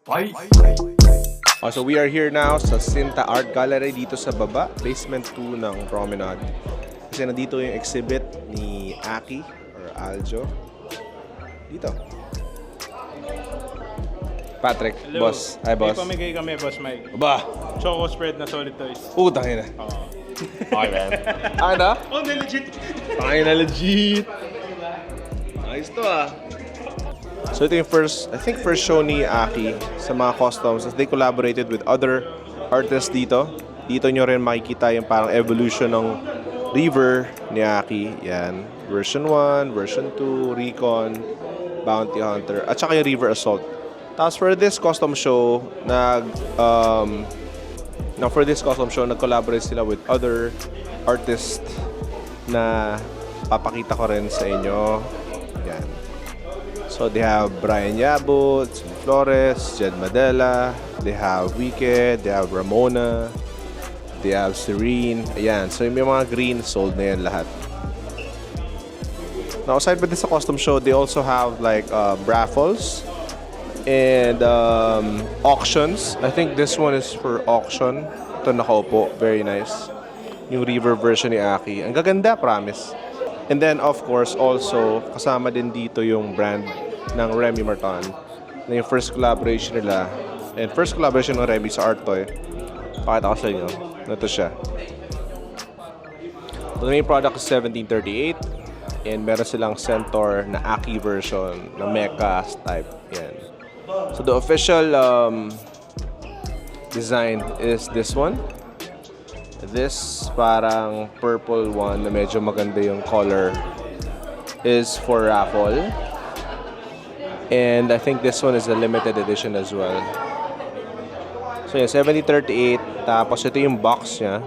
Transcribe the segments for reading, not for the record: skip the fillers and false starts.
So we are here now sa Cinta Art Gallery dito sa baba, basement 2 ng Promenade. Kasi nandito yung exhibit ni Aki or Aljo. Dito. Patrick, Hello. boss. Hi, boss. May pamigay kami, Boss Mike. Ba? Choco spread na solid toys. Utang ina. Okay, man. Okay na? Oh, hindi legit. Okay na, legit. Nice to ah. So ito yung first show ni Aki sa mga customs as they collaborated with other artists dito. Dito nyo rin makikita yung parang evolution ng River ni Aki. Yan. Version 1, version 2, Recon, Bounty Hunter, at saka yung River Assault. Tapos for this custom show, nag-collaborate sila with other artists na papakita ko rin sa inyo. Yan. So they have Brian Yabut, Sim Flores, Jed Madela, they have Wicked, they have Ramona, they have Serene. Ayan. So yung mga green, sold na yan lahat. Now aside with this custom show, they also have like raffles and auctions. I think this one is for auction. Ito nakaupo, very nice. Yung River version ni Aki. Ang gaganda, promise. And then of course also kasama din dito yung brand ng Remy Martin na yung first collaboration nila. And first collaboration ng Remy sa Art Toy. Pakita ko sa inyo. Ito siya. The main product is 1738 and meron silang Centaur na Aki version na mecha type. Yan. So the official design is this one. This parang purple one na medyo maganda yung color is for raffle. And I think this one is a limited edition as well. So yeah, 7038. Tapos ito yung box niya.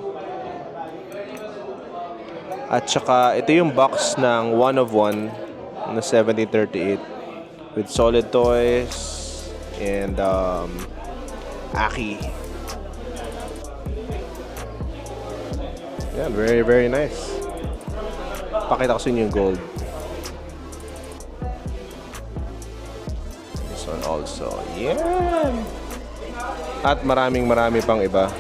At saka ito yung box ng 1 of 1 na 7038 with solid toys and Aki. Yeah, very very nice. Pakita ko sa inyo yung gold. This one also. Yeah. At marami pang iba.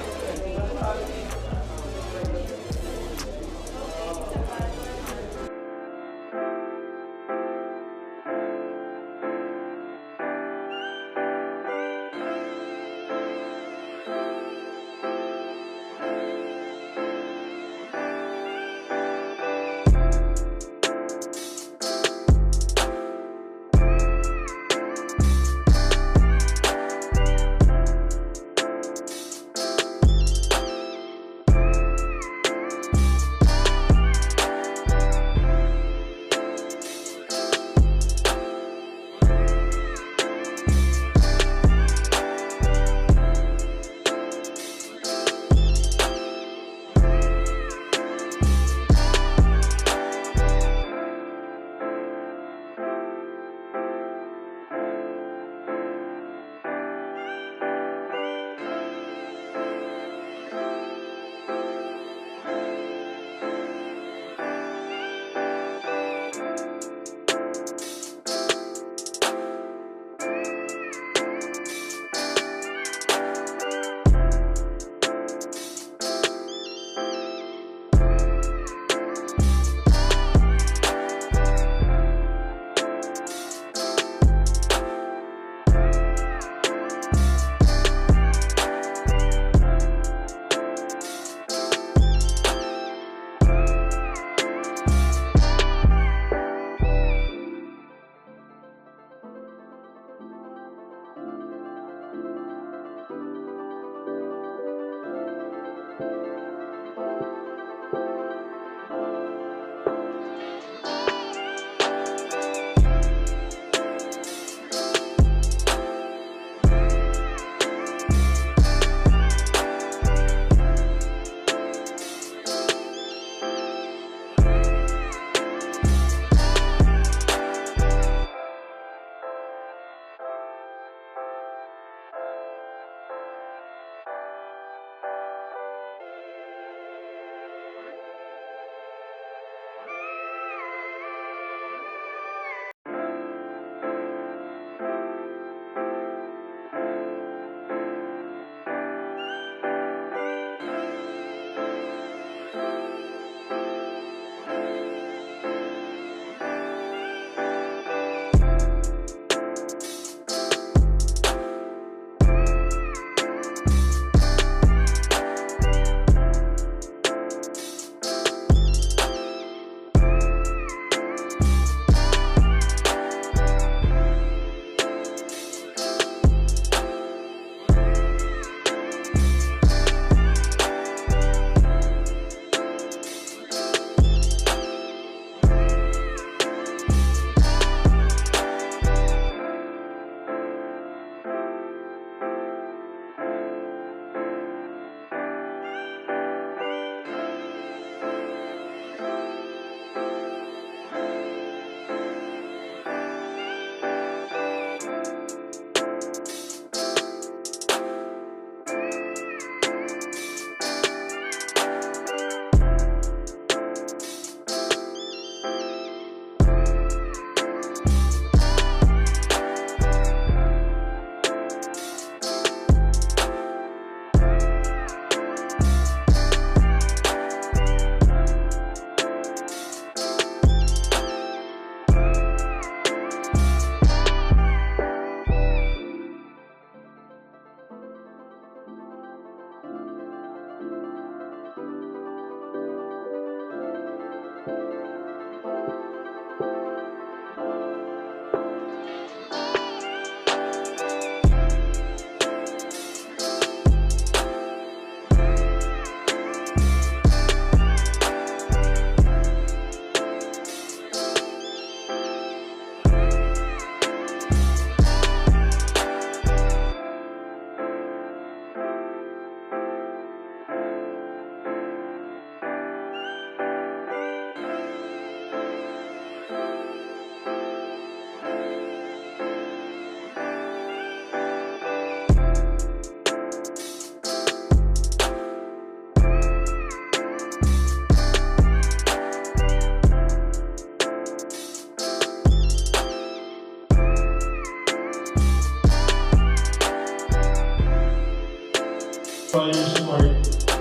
all your support.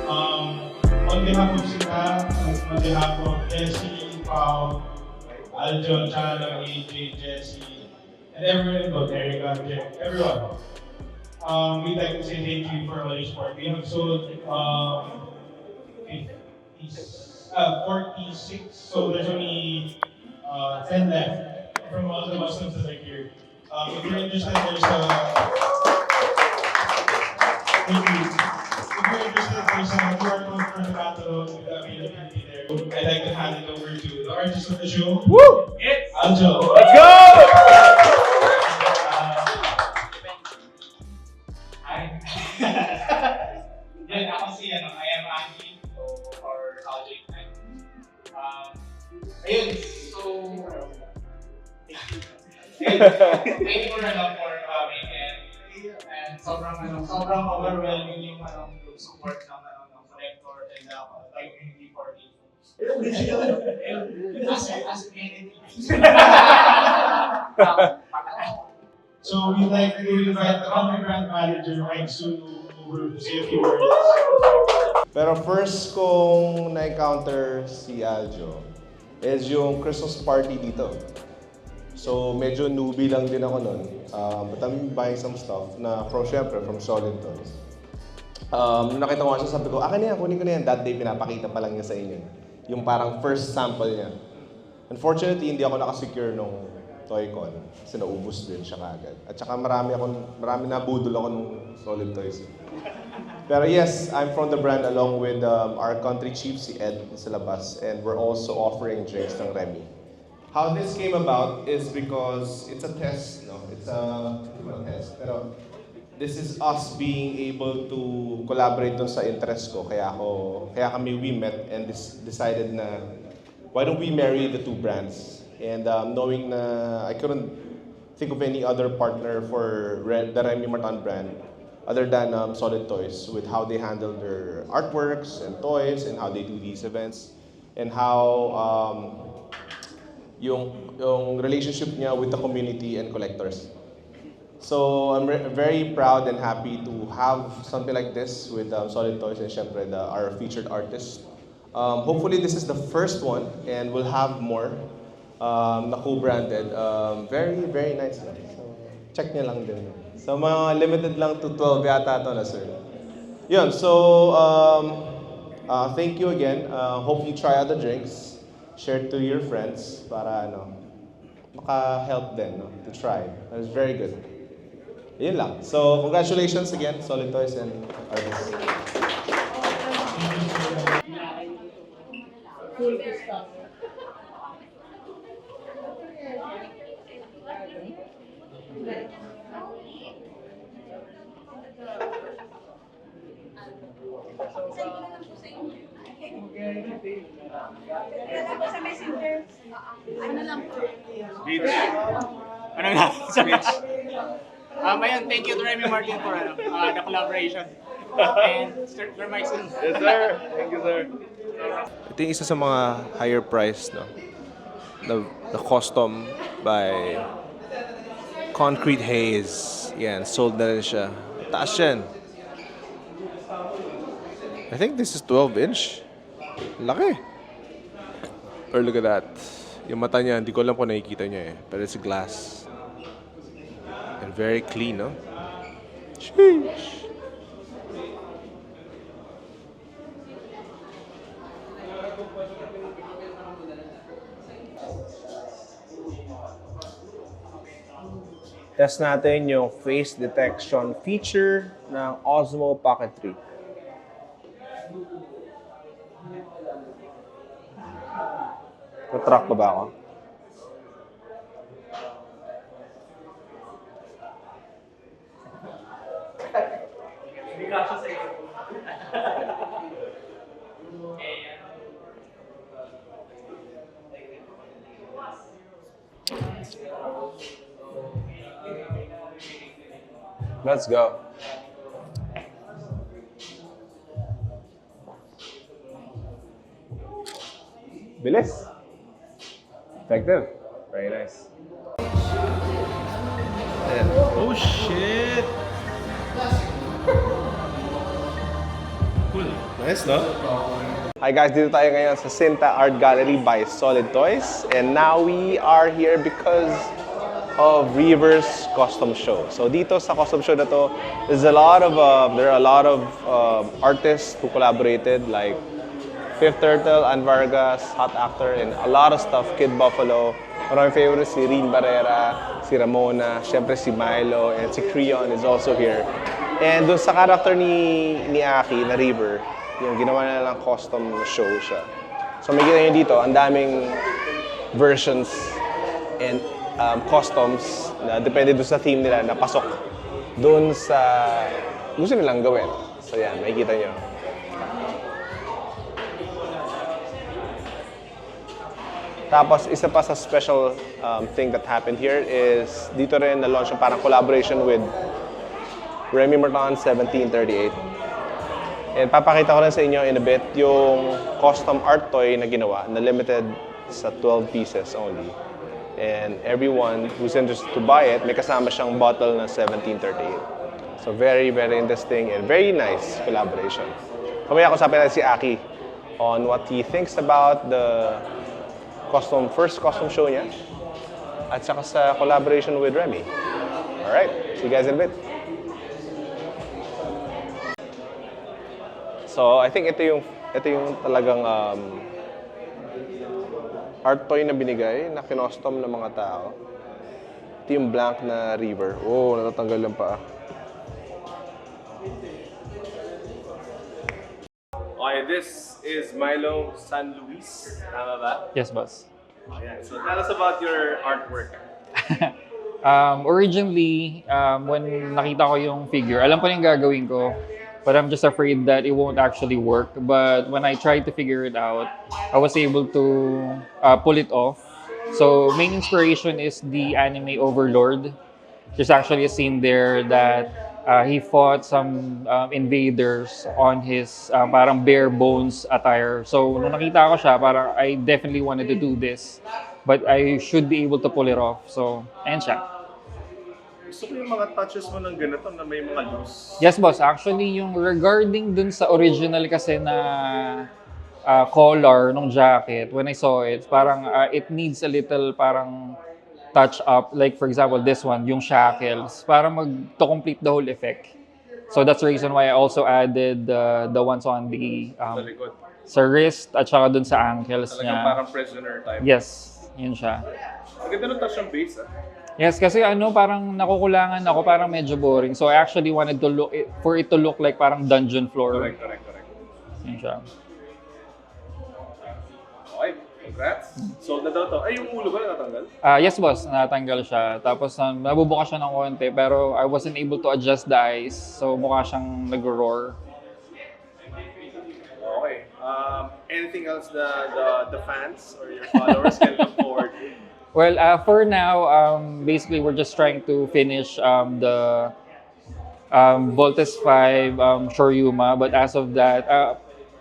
On behalf of Sika, on behalf of Jesse, Pao, Aljo, Chano, AJ, Jesse, and everyone involved, Erica, Jeff, everyone. We'd like to say thank you for all your support. We have sold 46, so there's only 10 left from all the Muslims that are here. If you're interested, there's a thank you. If you're interested, there's a QR code for the catalog with the availability there. I'd like to hand it over to the artist of the show. Woo! Yes! Aljo. Let's go! Hi. Yan, ako si I am Andy or Aljo Ignite. Ayun, so thank you for coming and sobrang overwhelming yung group support ng collector and community for me. As many So we'd like to invite the country brand manager, Mike Sunu, over to say a few words. Pero first kong na-encounter si Aljo is yung Christmas party dito. So medyo newbie lang din ako nun. But I'm buying some stuff na syempre from Solid Toys. Nung nakita ko siya, sabi ko, akin na yan, kunin ko na yan. That day, pinapakita pa lang niya sa inyo. Yung parang first sample niya. Unfortunately, hindi ako nakasecure nung Toy-Con. Kasi naubos din siya kaagad. At saka marami nabudol ako nung Solid Toys. Pero yes, I'm from the brand along with our country chief, si Ed, sa labas. And we're also offering drinks ng Remy. How this came about is because it's a test, no? It's a test. Pero this is us being able to collaborate dun sa interest ko. Kaya kami we met and decided na why don't we marry the two brands? And knowing na I couldn't think of any other partner for the Remy Martin brand other than Solid Toys with how they handle their artworks and toys and how they do these events and how yung relationship niya with the community and collectors. So I'm very proud and happy to have something like this with Solid Toys and syempre our featured artist. Hopefully this is the first one and we'll have more na co-branded. Very, very nice. So check niya lang din. So mga limited lang to 12 yata ito na sir. Yun, so thank you again. Hope you try other drinks. Share to your friends para maka-help them to try. That was very good. Yun lang. So congratulations again, Solid Toys and artists. Sa messenger. Ano lang po? Beach. Ano nga? Sa beach. Ayun, thank you to Remy Martin for the collaboration. And Sir Mike Sun. Yes sir. Thank you sir. Ito yung isa sa mga higher price, no? The custom by Concrete Haze. Yan, sold na rin siya. Taas yan. I think this is 12-inch. Laki. Or look at that. Yung mata niya, hindi ko alam kung nakikita niya eh. Pero it's glass. And very clean, no? Sheesh. Test natin yung face detection feature ng Osmo Pocket 3. Natrack ba ako? Let's go. Bilis. Effective. Very nice. Oh shit! Nice, no? Hi guys, dito tayo ngayon sa Sinta Art Gallery by Solid Toys. And now we are here because of Rever's Custom Show. So dito sa custom show na to, there are a lot of artists who collaborated like Fifth Turtle, Ann Vargas, Hot Actor, and a lot of stuff. Kid Buffalo. One of my favorites, si Rin Barrera, si Ramona, syempre si Milo, and si Creon is also here. And dun sa character ni Aki, na River, yung ginawa na lang custom show siya. So may kita nyo dito, ang daming versions and customs na depende dun sa theme nila na pasok dun sa gusto nilang gawin. So yan, makikita nyo. Tapos, isa pa sa special thing that happened here is dito rin na-launch yung parang collaboration with Remy Martin 1738. And papakita ko rin sa inyo in a bit yung custom art toy na ginawa na limited sa 12 pieces only. And everyone who's interested to buy it, may kasama siyang bottle na 1738. So very, very interesting and very nice collaboration. Kamaya ko sabi natin si Aki on what he thinks about the first custom show niya at saka sa collaboration with Remy. Alright, see you guys in a bit. So, I think ito yung talagang art toy na binigay, na kinostom ng mga tao. Ito yung blank na river. Oh, natatanggal lang pa. Okay, this is Milo San Luis. Tama ba? Yes, boss. Ayan. So tell us about your artwork. Originally, when nakita ko yung figure, alam ko na yung gagawin ko, but I'm just afraid that it won't actually work. But when I tried to figure it out, I was able to pull it off. So main inspiration is the anime Overlord. There's actually a scene there that he fought some invaders on his parang bare bones attire. So nung nakita ko siya, parang I definitely wanted to do this, but I should be able to pull it off. So, ayan siya. Gusto ko yung mga touches mo ng ganito na may mga loose. Yes, boss. Actually, yung regarding dun sa original kasi na color ng jacket, when I saw it, parang it needs a little parang touch up. Like for example, this one, yung shackles, para to complete the whole effect. So that's the reason why I also added the ones on the sa wrist at saka dun sa ankles Talagang niya. parang prisoner type. Yes, yun siya. Ang ganda ng touch ng base, ah. Yes, kasi parang nakukulangan ako, parang medyo boring. So I actually wanted to for it to look like parang dungeon floor. Correct. Yun siya. Okay, congrats. Sold na daw to. Ay, yung ulo ba natanggal? Yes, boss. Natanggal siya. Tapos nabubuka siya ng konti, pero I wasn't able to adjust the eyes. So mukha siyang nag-roar. Okay. Anything else the fans or your followers can look forward to? Well, for now, basically we're just trying to finish the Voltes 5 Shoryuma. But as of that,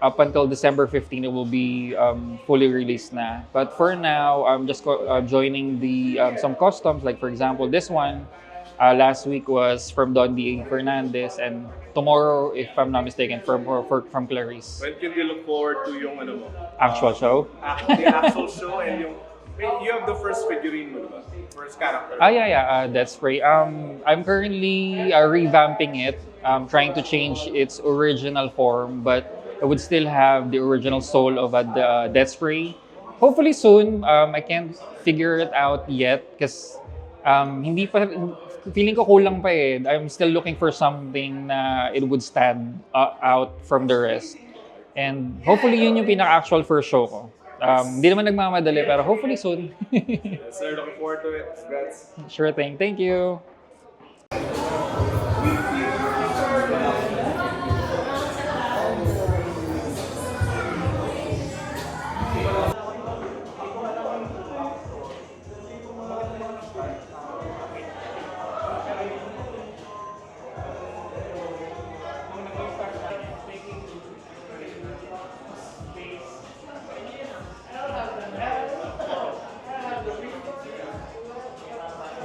up until December 15, it will be fully released na. But for now, I'm just joining the some customs. Like for example, this one last week was from Don D. Fernandez, and tomorrow, if I'm not mistaken, from Clarice. When can we look forward to yung ano mo? Actual show. The actual show and yung... You have the first figurine mo, diba? First character. Yeah, that's spray. I'm currently revamping it, trying to change its original form, but it would still have the original soul of the Death Spray. Hopefully soon. I can't figure it out yet because hindi pa, feeling ko kulang pa eh. I'm still looking for something na it would stand out from the rest. And hopefully yun yung pinaka-actual first show ko. Hindi naman nagmamadali, pero hopefully soon. Yes, sir, looking forward to it. Congrats. Sure thing. Thank you.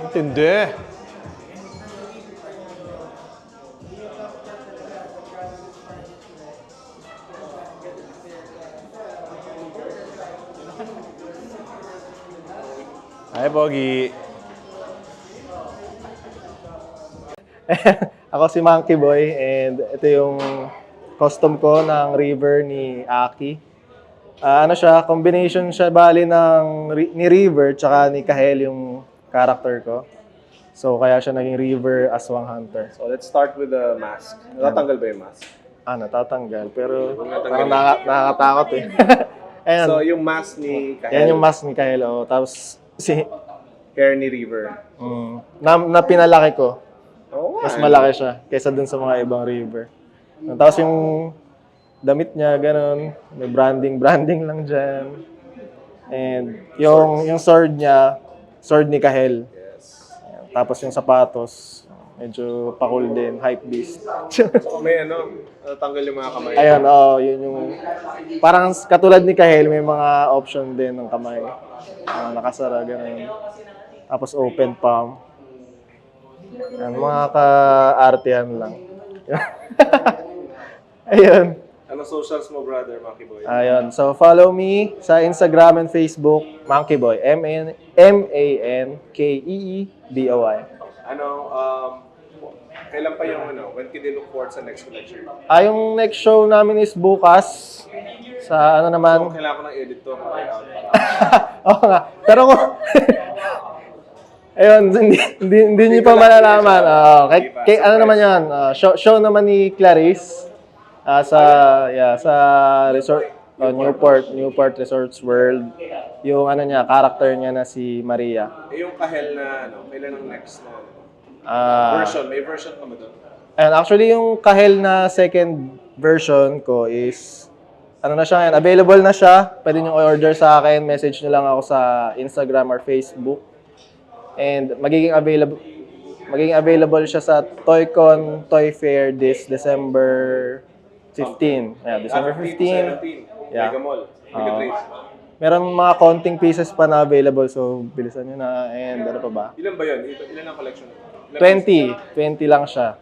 Tindi. Hi, Pogi. Ako si Monkey Boy and ito yung custom ko ng River ni Aki. Ano siya, combination siya bali ni River tsaka ni Kahel yung character ko. So kaya siya naging River Aswang Hunter. So let's start with the mask. Natatanggal ba yung mask? Natatanggal pero Natanggal. parang nakakatakot eh. Ayan, So yung mask ni Kahel, yan yung mask ni Kahel. Oh. Tapos hair ni River. na pinalaki ko. Oh, Mas malaki siya kaysa dun sa mga ibang River. Tapos yung damit niya, ganun. May branding lang dyan. And yung sword niya, sword ni Kahel. Yes. Ayan. Tapos yung sapatos, medyo pakul din, hype beast. So may natatanggal yung mga kamay. Ayun, yun yung... Parang katulad ni Kahel, may mga option din ng kamay. Nakasara, ganun. Tapos open palm. Yan, mga ka-artihan lang. Ayun. Ano socials mo, brother, Monkey Boy? Ayun. So, follow me sa Instagram and Facebook, Monkey Boy. MANKEEBOY. Kailan pa yung when can they look forward sa next collection? Yung next show namin is bukas. Sa ano So, naman? kailangan ko ng edit to. Oo nga. Pero kung... Ayun, hindi niyo pa malalaman. Ano naman yan? Show naman ni Clarice sa resort Newport Resorts World. Yung character niya na si Maria. Yung Kahel na kailan ang next na version? May version ka ba doon? And actually yung Kahel na second version ko is na siya ngayon, available na siya. Pwede niyo i-order sa akin, message niyo lang ako sa Instagram or Facebook. And magiging available siya sa ToyCon Toy Fair this December 15. Yeah, December 15. Yeah. Mega Mall. Mega Trade. Meron mga counting pieces pa na available, so bilisan nyo na. And ano pa ba? Ilan ba yun? Ilan ang collection? 20 lang siya.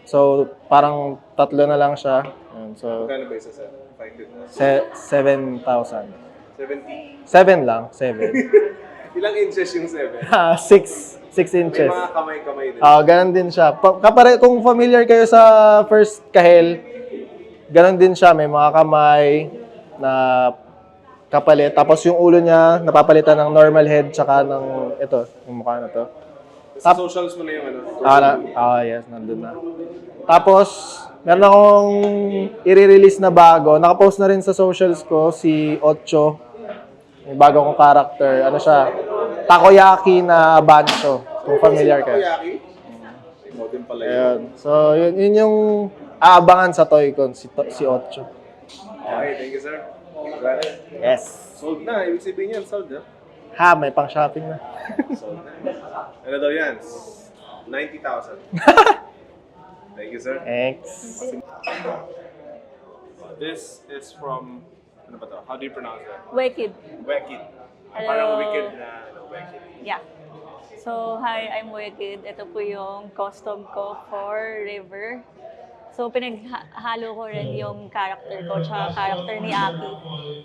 So, parang 3 na lang siya. Ayan, so, Magkano ba isa sa 500? 7,000. 70. 7 lang, 7. Ilang inches yung 7? 6 May inches. mga kamay-kamay din. Ganun din siya. Kung familiar kayo sa first Kahel, ganun din siya. May mga kamay na kapalit. Tapos yung ulo niya, napapalitan ng normal head tsaka ng ito, yung mukha na to. Sa socials mo na yung Yes, nandun na. Tapos, meron akong i-release na bago. Nakapost na rin sa socials ko si Ocho. May bago kong character. Ano siya? Takoyaki na bancho. Kung familiar kayo. Takoyaki? Modern pala yun. Ayun. So, yun yung aabangan sa ToyCon, si Ocho. Okay, thank you, sir. Congrats. Yes. Sold na. Ibig sabihin yan, sold na. May pang-shopping na. Sold na. Ano daw yan? 90,000. Thank you, sir. Thanks. This is from, ano ba to? How do you pronounce that? Wicked. Wicked. Hello. Parang wicked na, wicked. Yeah. So, hi, I'm Wicked. Ito po yung custom ko for River. So, pinaghalo ko rin yung character ko tsaka character ni Aki.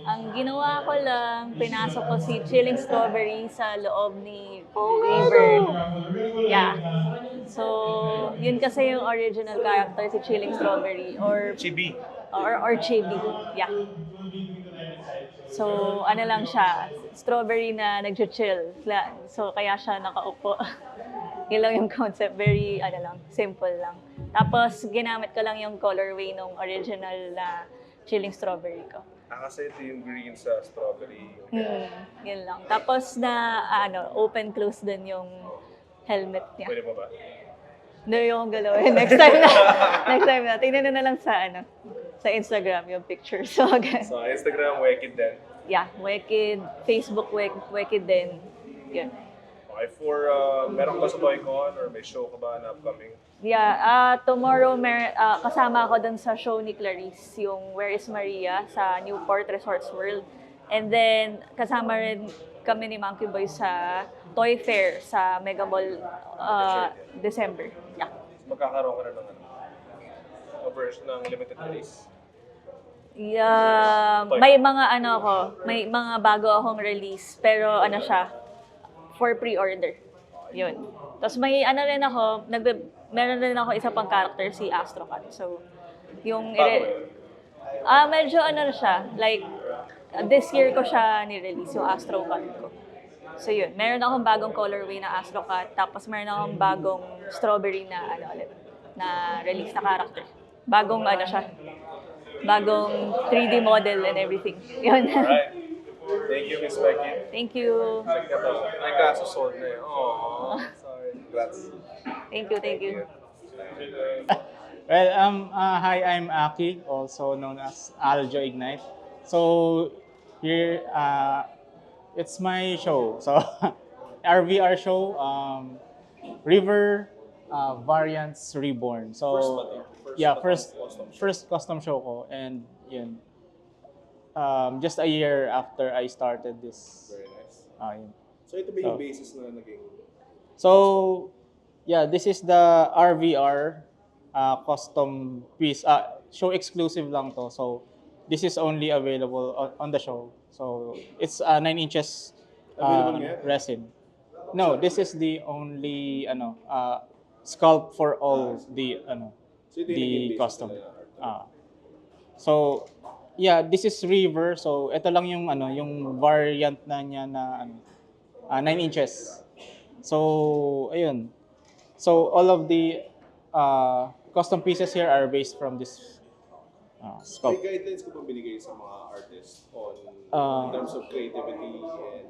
Ang ginawa ko lang, pinasok ko si Chilling Strawberry sa loob ni River. Yeah. So, yun kasi yung original character, si Chilling Strawberry. Or Chibi. or Chibi. Yeah. So, ano lang siya, strawberry na nag-chill. So, kaya siya nakaupo. Yun lang yung concept. Very, simple lang. Tapos, ginamit ko lang yung colorway nung original na chilling strawberry ko. Kasi ito yung green sa strawberry. Yun lang. Tapos open-close din yung helmet niya. Pwede pa ba? No, yung galawin. Next time na. Next time na. Tingnan na lang sa Instagram yung picture. So, So, Instagram, Wicked din. yeah, Wicked. Facebook, Wicked din. Yun. Okay, for, meron ka sa ToyCon or may show ka ba na upcoming? Yeah, tomorrow kasama ako dun sa show ni Clarice, yung Where is Maria sa Newport Resorts World. And then, kasama rin kami ni Monkey Boy sa Toy Fair sa Mega Mall December. Yeah. Magkakaroon ka na ng version ng limited release? Yeah, may mga may mga bago akong release, pero siya, for pre-order. Yun. Tapos may ano rin ako, meron rin ako isa pang character, si Astrocat. So, yung medyo ano na siya, like this year ko siya ni-release yung Astrocat ko. So yun, meron akong bagong colorway na Astrocat, tapos meron akong bagong strawberry na ano ulit, na release na character. Bagong ano siya, bagong 3D model and everything. Yun. Alright. Thank you, Miss Becky. Thank you. Check ka to. Ay, kaso sold na eh. Oh, sorry. Congrats. Thank you, thank you. Well, hi, I'm Aki, also known as Aljo Ignite. So here, it's my show. So RVR show, River Variants Reborn. So first custom show ko, and yun. Just a year after I started this. Very nice. Yun. So ito ba yung basis na naging... So, yeah, this is the RVR custom piece. Show exclusive lang to. So, this is only available on the show. So, it's 9 inches Available ngayon? resin. No, this is the only sculpt for all the So ito yung naging the basis custom. nila. So, yeah, this is River. So, ito lang yung yung variant na niya na 9 inches. So, ayun. So, all of the custom pieces here are based from this May sculpt. guidelines ko pa binigay sa mga artists on in terms of creativity and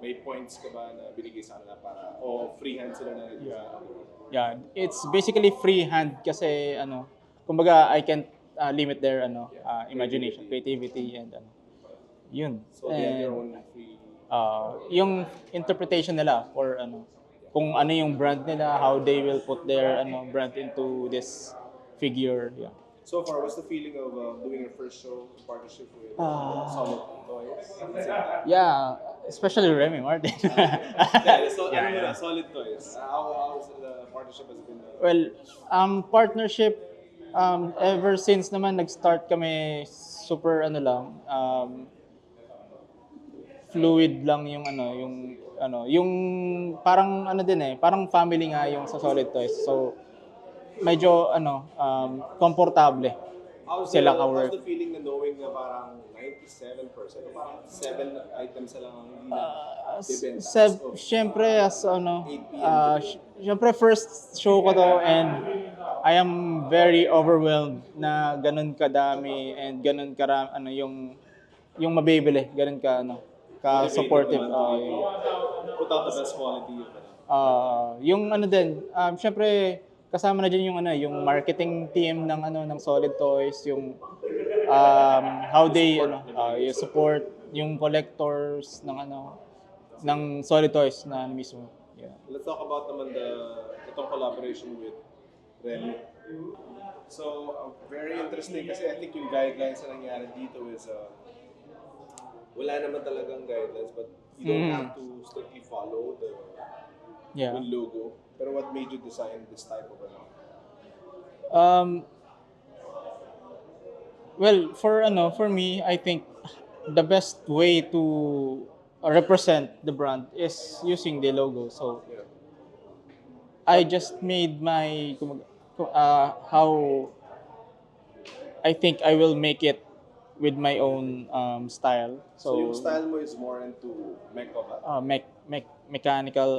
may points ka ba na binigay sa kanila para o freehand sila na Yeah, it's basically freehand kasi kumbaga I can't limit their imagination, creativity and yun. So they have their And, own free... yung interpretation nila or kung ano yung brand nila, how they will put their brand into this figure. Yeah. So far, what's the feeling of doing your first show in partnership with Solid Toys? Yeah, especially Remy Martin. Solid Toys. How's the partnership has been? Well, partnership ever since naman nag-start kami super fluid lang yung yung parang parang family nga yung sa Solid Toys. So medyo komportable sila ka-work. How's the feeling na knowing na parang 97% o parang 7 items na lang ang hindi na debenta? Syempre syempre first show ko to and I am very overwhelmed na ganun kadami and ganun yung mabibili, ganun ka supportive. Put out the best quality. Yung syempre kasama na diyan yung marketing team ng Solid Toys, yung how they you support yung collectors ng Solid Toys na mismo. Yeah. Let's talk about naman itong collaboration with Remy. So, very interesting kasi I think yung guidelines na nangyari dito is wala naman talagang guidelines but you don't have to strictly follow the logo. Pero what made you design this type of Well, for me, I think the best way to represent the brand is using the logo. So I just made my how I think I will make it with my own style. So yung style mo is more into mecha ba? Mechanical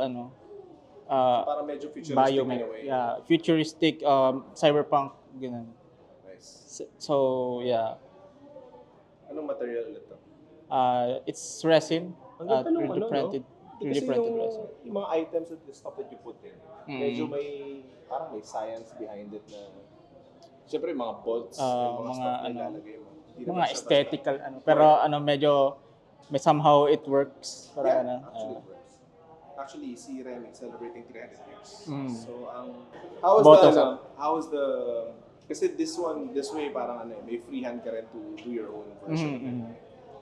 Parang medyo futuristic in a way. Yeah, futuristic cyberpunk ganun. Nice. So yeah. Anong material ulit to? It's resin. Ang ganda nung 3D printed. 3D Kasi printed resin. yung mga items at the stuff that you put in, medyo parang may science behind it na siyempre mga bolts, yung mga stuff na ilalagay mo. Hindi naman Mga siya aesthetical pero medyo may somehow it works para actually it works. Actually, si Remy celebrating 300 years. So, how is the kasi this way parang may freehand ka rin to do your own version.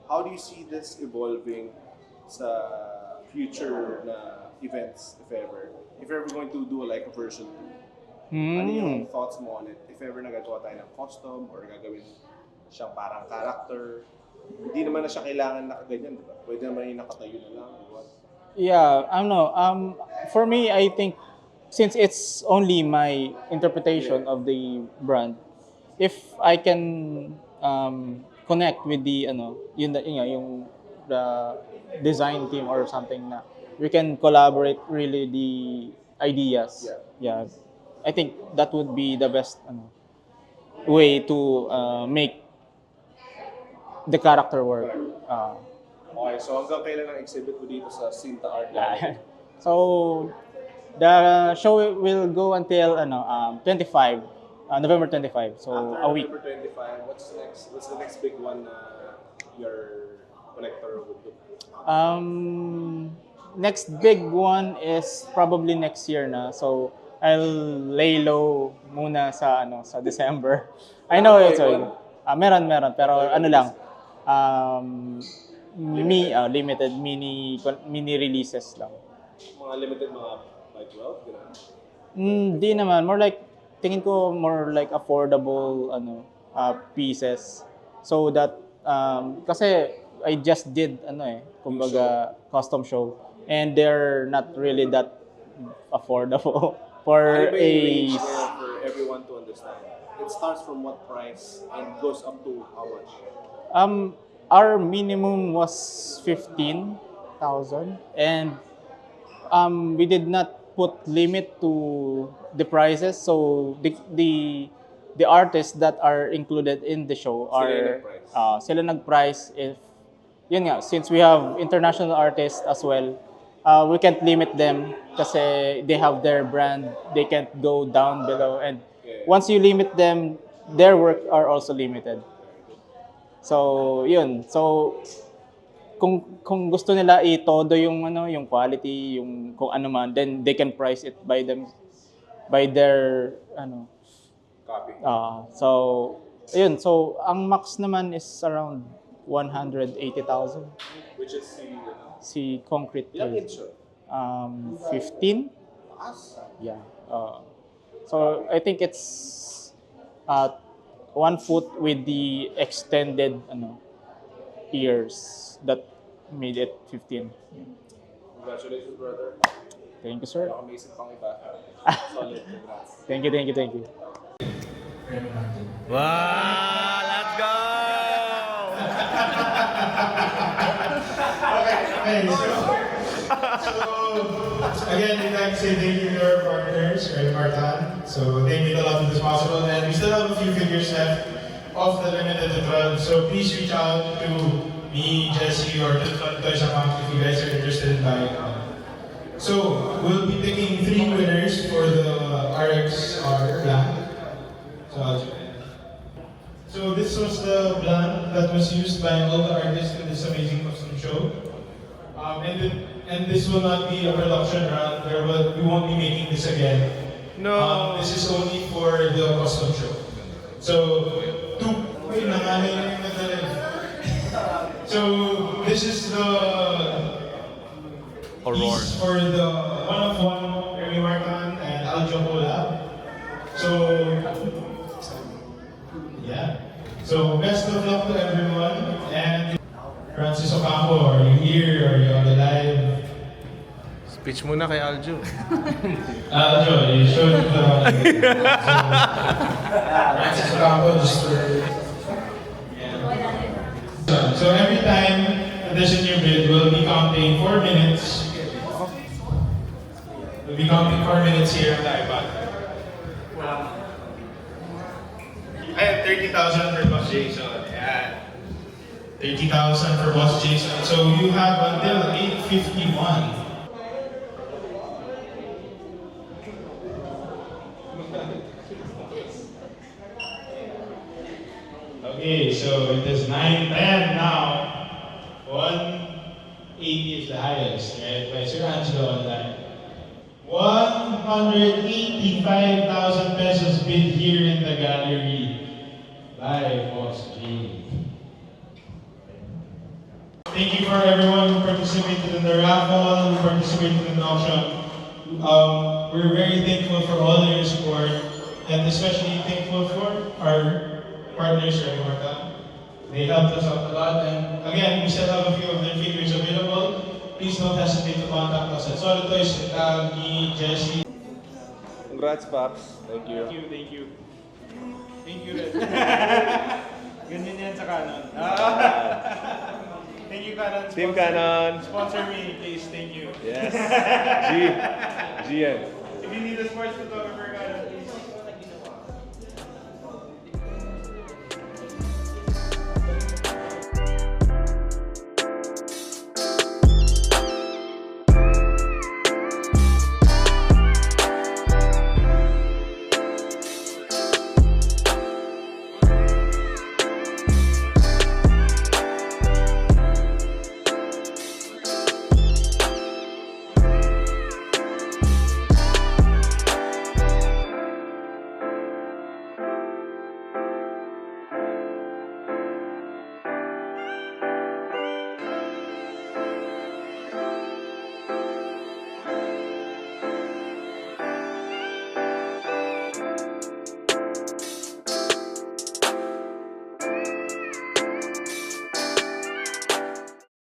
How do you see this evolving sa future na events, if you're ever going to do like a version 2? Ano yung thoughts mo on it? If ever nagagawa tayo ng custom or gagawin siyang parang character, hindi naman na siya kailangan nakaganyan, di ba? Pwede naman yung nakatayo na lang, di ba? Yeah, I don't know. For me, I think since it's only my interpretation of the brand, if I can connect with the yung the design team or something na we can collaborate really the ideas. Yeah. I think that would be the best way to make the character work. Okay, so hanggang kailan ang exhibit mo dito sa Sinta Art Gallery? So the show will go until 25 November 25, so After a week. November 25, what's the next big one your collector would do? Next big one is probably next year na. So I'll lay low muna sa December. I know it's meron pero ano lang limited mini releases lang. Mga limited, mga by 12, gano'n? Di naman, tingin ko more like affordable pieces, so that kasi I just did kumbaga custom show, and they're not really that affordable for Ano ba yung a range niya for everyone to understand? It starts from what price and goes up to how much? our minimum was 15,000, and we did not put limit to the prices, so the artists that are included in the show are sila nag-price. If yun nga, since we have international artists as well, we can't limit them kasi they have their brand, they can't go down below, and once you limit them, their work are also limited. So yun, so kung gusto nila itodo yung yung quality, yung kung ano man, then they can price it by their Copy. so ayun, so ang max naman is around 180,000 Which is si concrete. ilang inch yun? 15. Yeah. So I think it's 1 foot with the extended ears that made it 15. Congratulations, brother. Thank you, sir. Amazing pang iba. Solid. Congrats. Thank you. Okay, so again, we'd like to say thank you to our partners, Red Martan. So they made a lot of this possible, and we still have a few figures left of the limited to 12. So please reach out to me, Jesse, or to Toys Account if you guys are interested in buying one. So we'll be picking 3 winners for the RXR blank. So this was the blank that was used by all the artists in this amazing custom show. And this will not be a production run. We won't be making this again. No. This is only for the custom show. So, so this is the piece for the one-of-one Remy Martin and Aljo collab. So, yeah. So best of luck to everyone. And Francis Ocampo, are you here? Are you on the live? Speech muna kay Aljo. Aljo, you should. Francis Ocampo, just for. Yeah. So every time there's a new bid, we'll be counting 4 minutes. We'll be counting 4 minutes here on the iPad. I had 30,000 for Boss Jason. Yeah. 30,000 for Boss Jason. So you have until 8:51. Okay, so it is 9:10 now. 180 is the highest, right? By Sir Angelo on that. 185,000 pesos bid here in the gallery by Boss G. Thank you for everyone who participated in the raffle, who participated in the auction. We're very thankful for all your support, and especially thankful for our partners, Remy Martin. They helped us out a lot, and again, we still have a few of their figures available. please don't hesitate to contact us. And so ito is ni Jessie. Congrats, Paps. Thank you. Thank you. Thank you rin. Ganyan yan sa Canon. Thank you, Canon. Team Canon. Sponsor me, please. Thank you. Yes. GN. If you need a sports photographer,